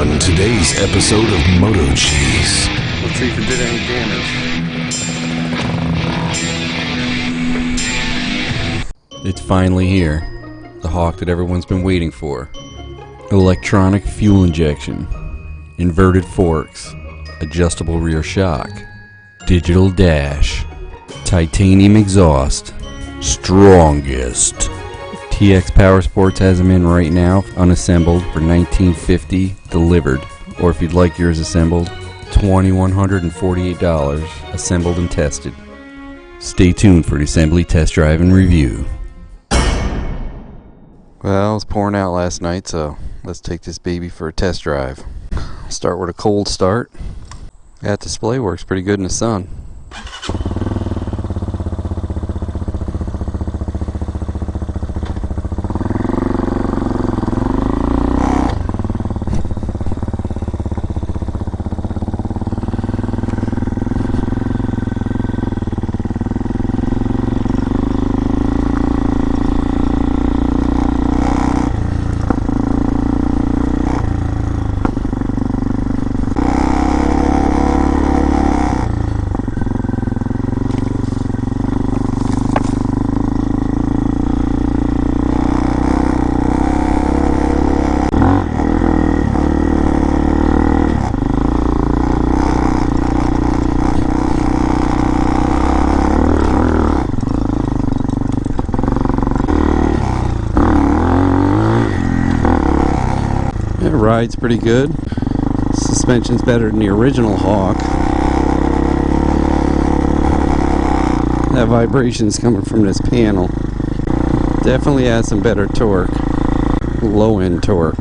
On today's episode of Moto Cheese. Let's see if it did any damage. It's finally here. The Hawk that everyone's been waiting for. Electronic fuel injection. Inverted forks. Adjustable rear shock. Digital dash. Titanium exhaust. Strongest. TX Power Sports has them in right now, unassembled for $19.50 delivered. Or if you'd like yours assembled, $2,148 assembled and tested. Stay tuned for the assembly test drive and review. Well, it was pouring out last night, so let's take this baby for a test drive. Start with a cold start. That display works pretty good in the sun. It rides pretty good. Suspension's better than the original Hawk. That vibration's coming from this panel. Definitely has some better torque. Low end torque.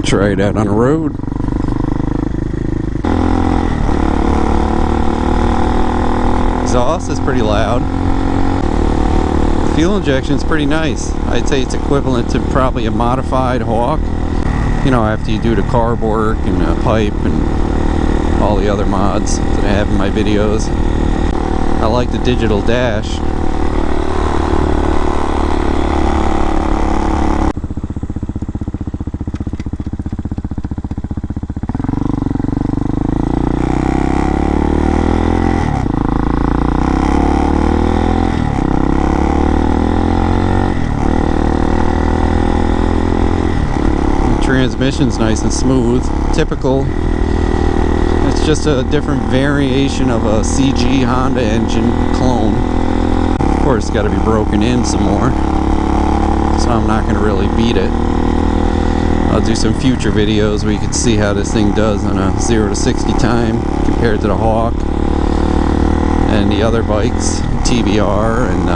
Try it out on the road. Exhaust is pretty loud. Fuel injection is pretty nice. I'd say it's equivalent to probably a modified Hawk. You know, after you do the carb work and the pipe and all the other mods that I have in my videos. I like the digital dash. Transmission's nice and smooth. Typical. It's just a different variation of a CG Honda engine clone. Of course, it's got to be broken in some more, so I'm not going to really beat it. I'll do some future videos where you can see how this thing does on a 0 to 60 time compared to the Hawk and the other bikes, TBR and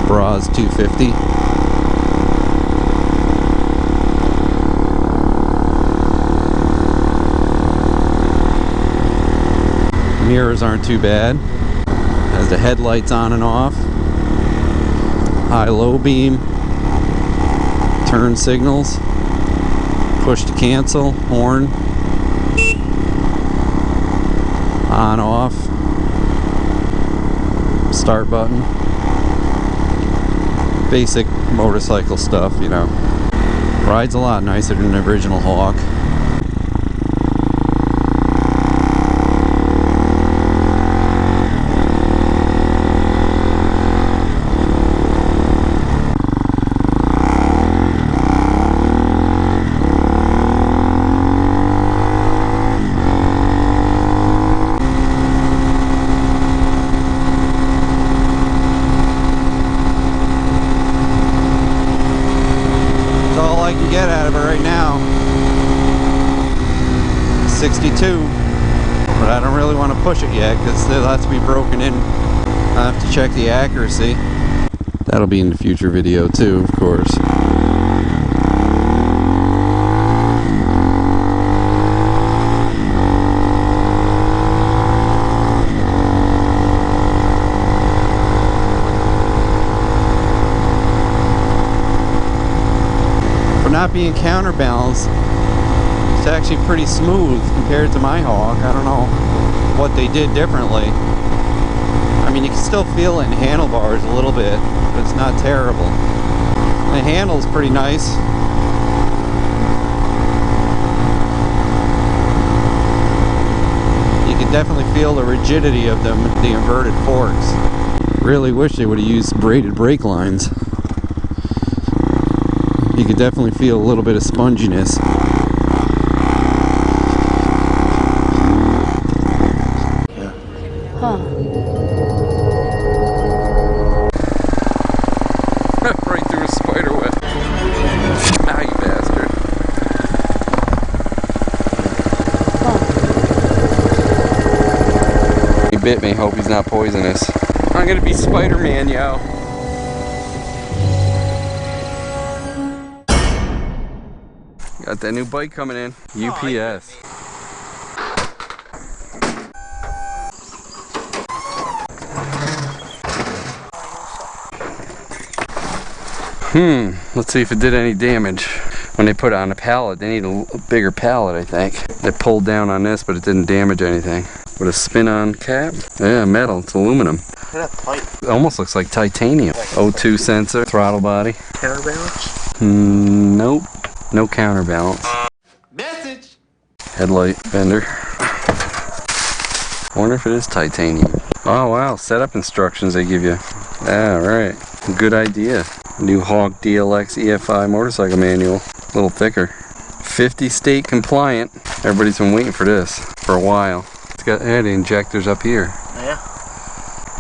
Braz 250. Mirrors aren't too bad. Has the headlights on and off. High-low beam. Turn signals. Push to cancel. Horn. On, off. Start button. Basic motorcycle stuff, you know. Rides a lot nicer than the original Hawk. I can get out of it right now. 62. but I don't really want to push it yet because it'll have to be broken in. I have to check the accuracy. That'll be in the future video too, of course. For not being counterbalanced, it's actually pretty smooth compared to my Hawk. I don't know what they did differently. I mean, you can still feel it in handlebars a little bit, but it's not terrible. The handle's pretty nice. You can definitely feel the rigidity of them, the inverted forks. Really wish they would have used braided brake lines. You could definitely feel a little bit of sponginess. Huh. Right through a spider web. Ah, you bastard. He bit me. Hope he's not poisonous. I'm gonna be Spider-Man, yo. Got that new bike coming in. UPS. Let's see if it did any damage. When they put it on a pallet, they need a bigger pallet, I think. They pulled down on this, but it didn't damage anything. With a spin-on cap? Yeah, metal. It's aluminum. Look at that pipe. It almost looks like titanium. O2 sensor, throttle body. Counterbalance? Nope. No counterbalance. Message! Headlight fender. I wonder if it is titanium. Oh wow, setup instructions they give you. Ah, right. Good idea. New Hawk DLX EFI motorcycle manual. A little thicker. 50 state compliant. Everybody's been waiting for this for a while. It's got the injectors up here. Yeah.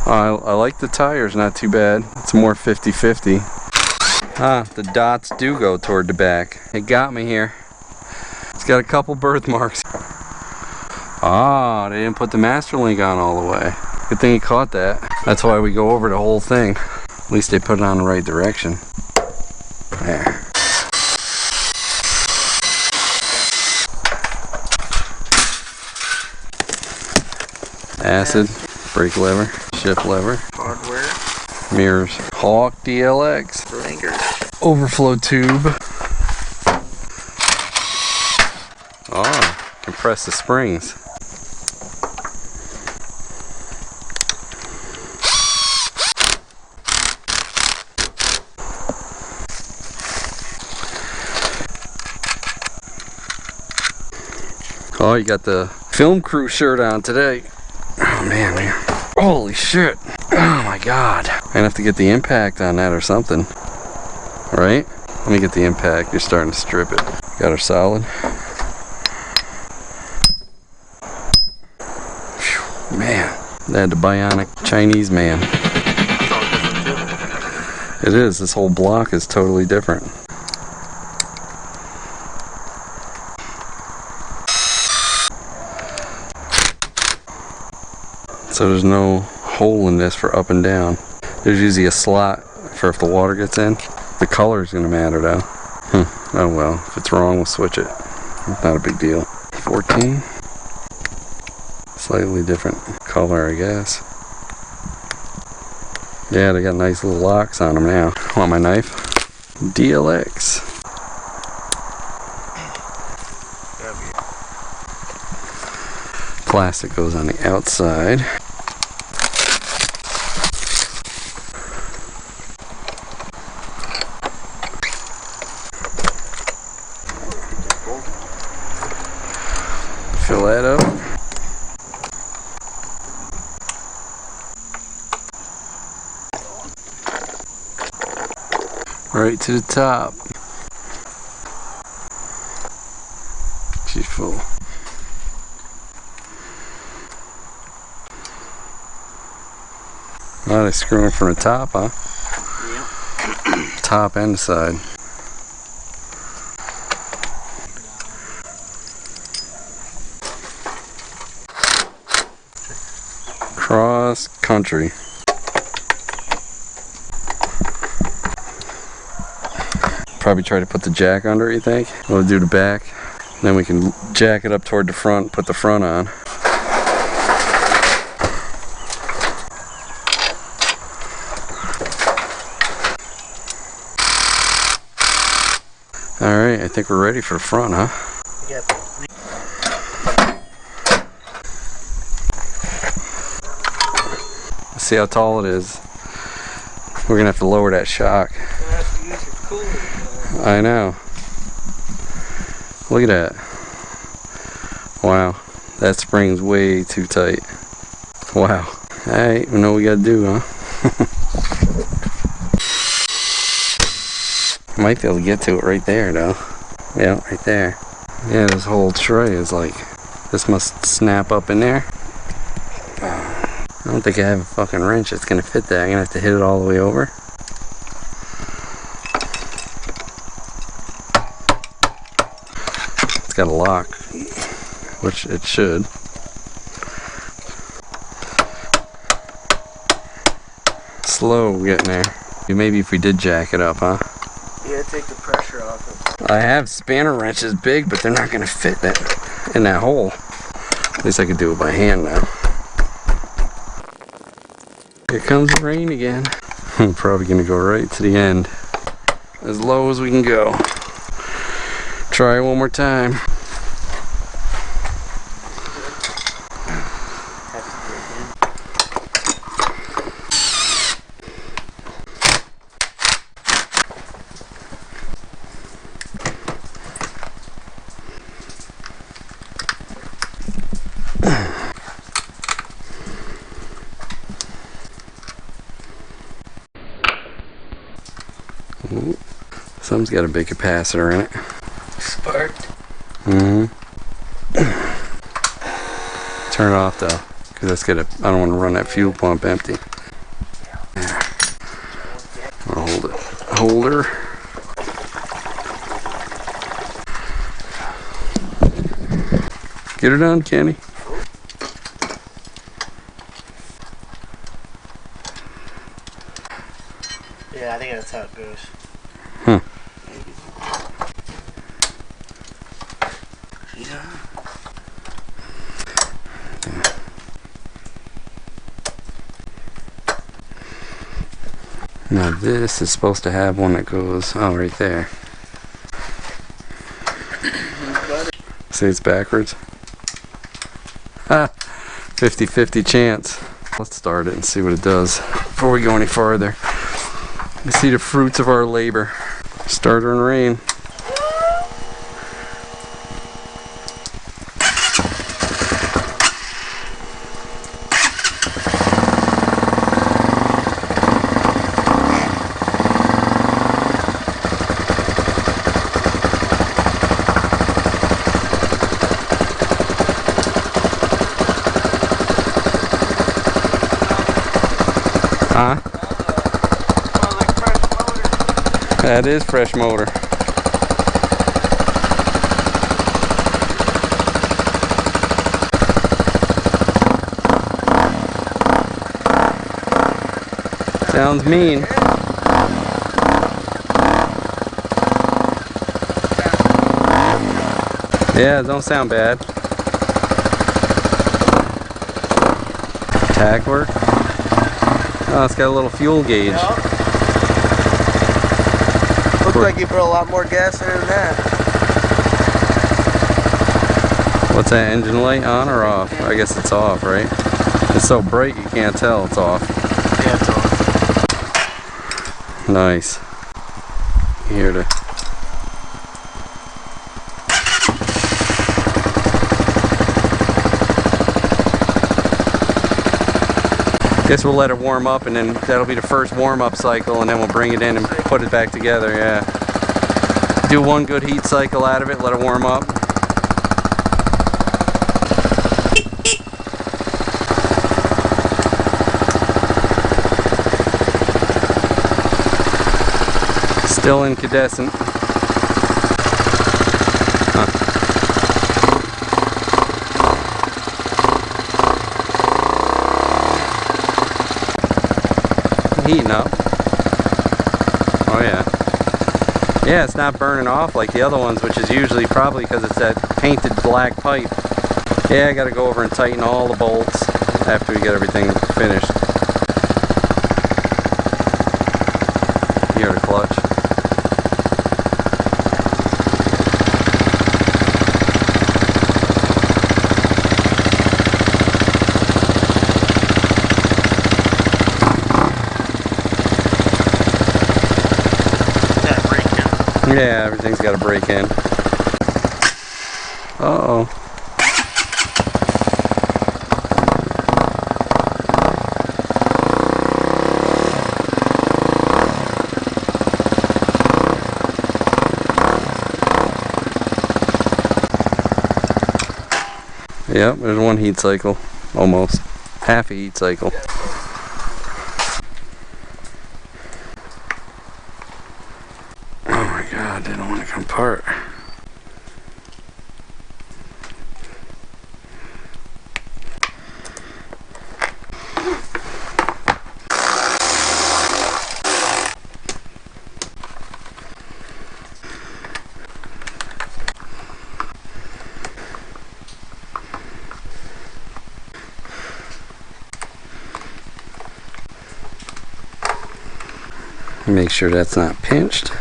I like the tires, not too bad. It's more 50-50. Ah, the dots do go toward the back. It got me here. It's got a couple birthmarks. Ah, they didn't put the master link on all the way. Good thing you caught that. That's why we go over the whole thing. At least they put it on the right direction. There. Acid, brake lever, shift lever, Hardware. mirrors, Hawk DLX, Blinkers. overflow tube. Oh, compress the springs. Oh, you got the film crew shirt on today. Oh man, holy shit. Oh my god. I'm gonna have to get the impact on that or something. Right? Let me get the impact. You're starting to strip it. Got her solid. Whew, man, that the bionic Chinese man. It is. This whole block is totally different. So there's no hole in this for up and down. There's usually a slot for if the water gets in. The color is going to matter though. Oh well, if it's wrong we'll switch it. Not a big deal. 14. Slightly different color I guess. Yeah, they got nice little locks on them now. Want my knife? DLX. Plastic goes on the outside. Fill that up. Right to the top. She's full. Oh, they're screwing from the top, huh? Yeah. Top and the side. cross country. Probably try to put the jack under it, you think? We'll do the back. Then we can jack it up toward the front, put the front on. Alright, I think we're ready for the front, huh? Yep. Let's see how tall it is. We're gonna have to lower that shock. I know. Look at that. Wow. That spring's way too tight. Wow. Alright, we know what we gotta do, huh? Might be able to get to it right there, though. Yeah, right there. Yeah, this whole tray is like... This must snap up in there. I don't think I have a fucking wrench that's gonna fit that. I'm gonna have to hit it all the way over. It's got a lock, which it should. Slow getting there. Maybe if we did jack it up, huh? Yeah, take the pressure off it. I have spanner wrenches big, but they're not gonna fit that in that hole. At least I could do it by hand now. Here comes the rain again. I'm probably gonna go right to the end. As low as we can go. Try it one more time. Ooh, something's got a big capacitor in it. Sparked. Turn it off though, because that's gonna. I don't want to run that fuel pump empty. There. I'll hold it. Hold her. Get her done, Kenny. Yeah, I think that's how it goes. Huh. Yeah. Now this is supposed to have one that goes, oh, right there. See, it's backwards. Ah, 50-50 chance. Let's start it and see what it does before we go any farther. Let's see the fruits of our labor. Starter and rain. Huh? That is fresh motor. Sounds mean. Yeah, don't sound bad. Tack work. Oh, it's got a little fuel gauge. Yep. Looks like you put a lot more gas in it than that. What's that, engine light on or off? I guess it's off, right? It's so bright you can't tell it's off. Yeah, it's off. Nice. Here to... Guess we'll let it warm up, and then that'll be the first warm-up cycle, and then we'll bring it in and put it back together. Yeah. Do one good heat cycle out of it, let it warm up. Still incandescent. Huh. Yeah, it's not burning off like the other ones, which is usually probably because it's that painted black pipe. Yeah, I gotta go over and tighten all the bolts after we get everything finished. You hear the clutch? Yeah, everything's got to break in. Uh-oh. Yep, there's one heat cycle. Almost. Half a heat cycle. God, they don't want to come apart. Make sure that's not pinched.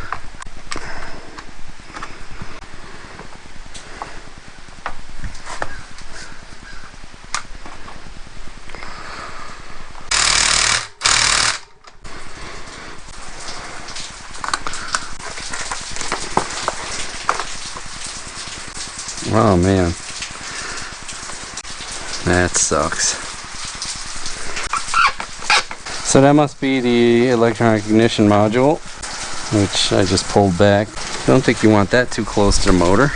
Oh man, that sucks. So that must be the electronic ignition module, which I just pulled back. Don't think you want that too close to the motor.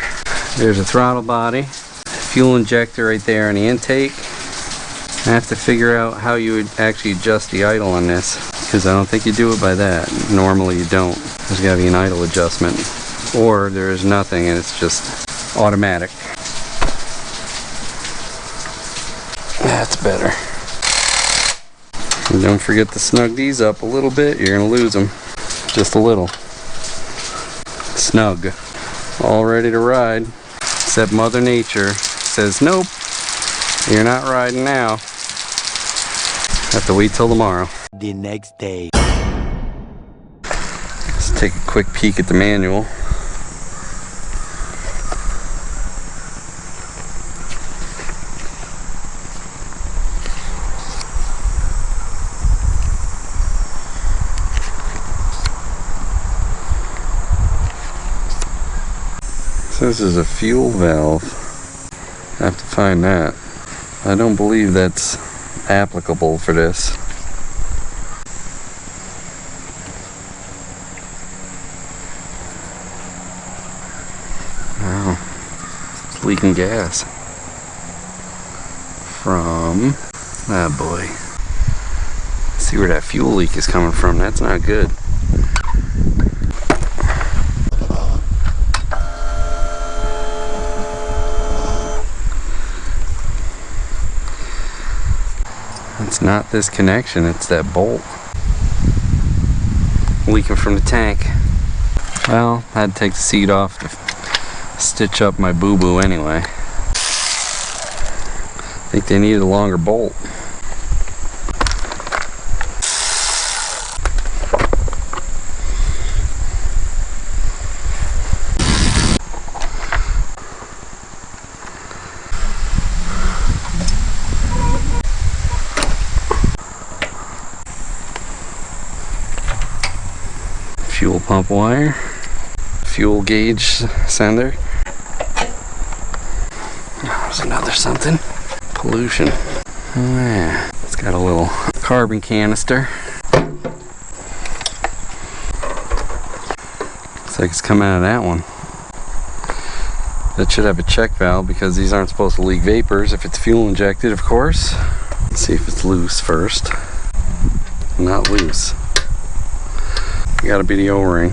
There's a throttle body, fuel injector right there in the intake. I have to figure out how you would actually adjust the idle on this, because I don't think you do it by that. Normally you don't. There's got to be an idle adjustment, or there is nothing and it's just automatic. That's better. And don't forget to snug these up a little bit. You're gonna lose them. Just a little. Snug. All ready to ride. Except Mother Nature says, nope, you're not riding now. Have to wait till tomorrow. The next day. Let's take a quick peek at the manual. So this is a fuel valve. I have to find that. I don't believe that's applicable for this. Wow. It's leaking gas. From... ah boy. Let's see where that fuel leak is coming from. That's not good. It's not this connection, it's that bolt leaking from the tank. Well, I had to take the seat off to stitch up my boo-boo anyway. I think they needed a longer bolt. Fuel pump wire, fuel gauge sender. Oh, there's another something. Pollution. Oh, yeah. It's got a little carbon canister. Looks like it's coming out of that one. That should have a check valve because these aren't supposed to leak vapors if it's fuel injected, of course. Let's see if it's loose first. Not loose. Gotta be the O-ring.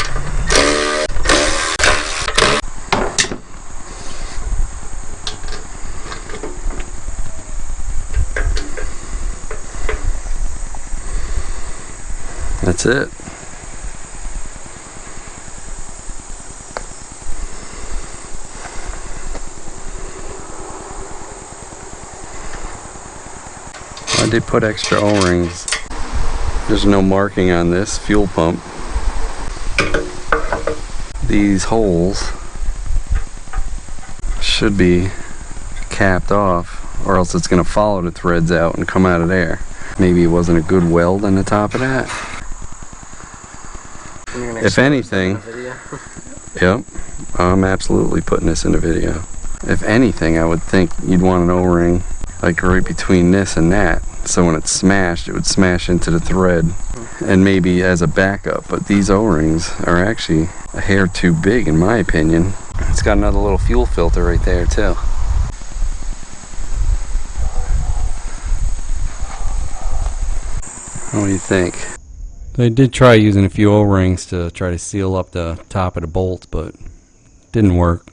That's it. they put extra O-rings? There's no marking on this fuel pump. These holes should be capped off, or else it's going to follow the threads out and come out of there. Maybe it wasn't a good weld on the top of that. If anything, yep, I'm absolutely putting this in the video. If anything, I would think you'd want an O-ring like right between this and that, so when it's smashed, it would smash into the thread, and maybe as a backup. But these O-rings are actually a hair too big, in my opinion. It's got another little fuel filter right there too. What do you think? I did try using a few O-rings to try to seal up the top of the bolt, but didn't work.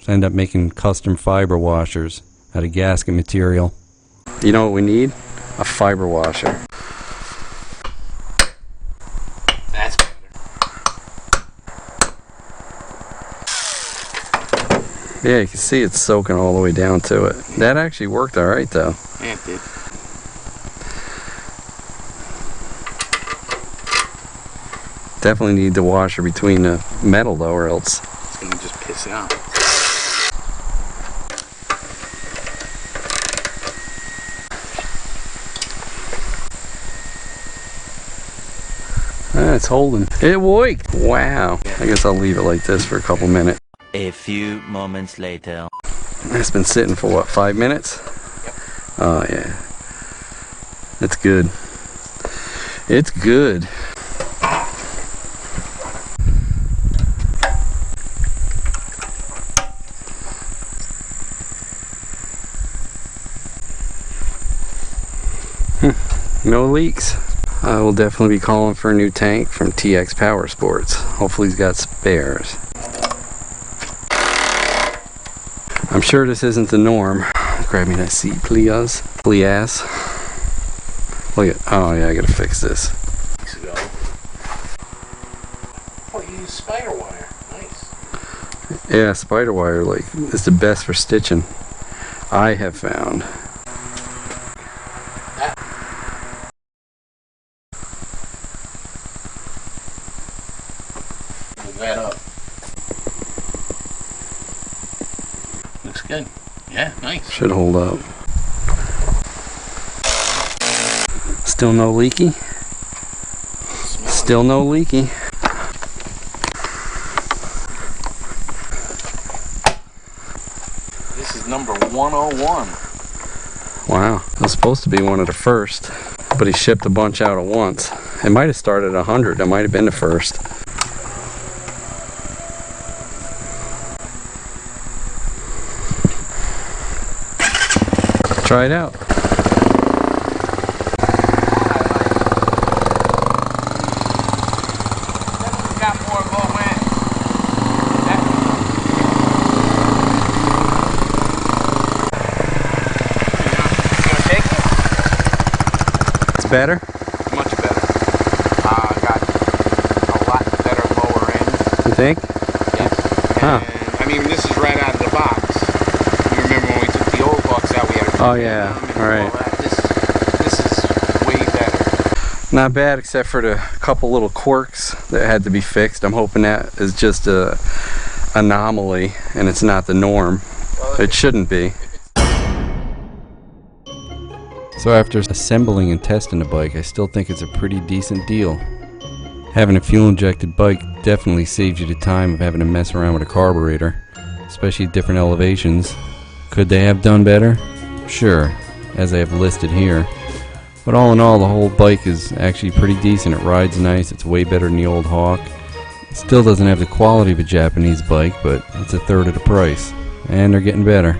So I ended up making custom fiber washers out of gasket material. You know what we need? A fiber washer. That's better. Yeah, you can see it's soaking all the way down to it. That actually worked alright though. Yeah, it did. Definitely need the washer between the metal though, or else It's gonna just piss out. it's holding. It worked! Wow. I guess I'll leave it like this for a couple minutes. A few moments later. It's been sitting for what, 5 minutes? Yep. Oh yeah. It's good. It's good. No leaks. I will definitely be calling for a new tank from TX Power Sports. Hopefully he's got spares. I'm sure this isn't the norm. Grab me that seat, please. Please. Look at, oh yeah, I gotta fix this. Weeks ago. Oh, you use spider wire. Nice. Yeah, spider wire, like, is the best for stitching, I have found. That up. Looks good. Yeah, nice. Should hold up. Still no leaky? Still no leaky. This is number 101. Wow, I was supposed to be one of the first, but he shipped a bunch out at once. It might have started at 100. That might have been the first. Try it out. Got more low end. You gonna take it? It's better? Much better. Got a lot better lower end. You think? Yes. Huh. And, I mean, this is right out of the box. You remember when we took the old box out, we had a Oh yeah, alright. This is way better. Not bad, except for the couple little quirks that had to be fixed. I'm hoping that is just a anomaly and it's not the norm. It shouldn't be. So after assembling and testing the bike, I still think it's a pretty decent deal. Having a fuel injected bike definitely saves you the time of having to mess around with a carburetor, especially at different elevations. Could they have done better? Sure, as I have listed here. But all in all, the whole bike is actually pretty decent. It rides nice, it's way better than the old Hawk. It still doesn't have the quality of a Japanese bike, but it's a third of the price. And they're getting better.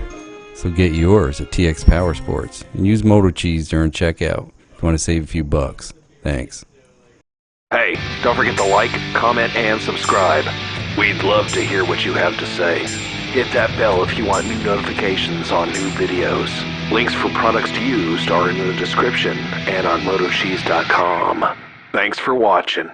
So get yours at TX Power Sports and use Moto Cheese during checkout if you want to save a few bucks. Thanks. Hey, don't forget to like, comment, and subscribe. We'd love to hear what you have to say. Hit that bell if you want new notifications on new videos. Links for products used are in the description and on motocheese.com. Thanks for watching.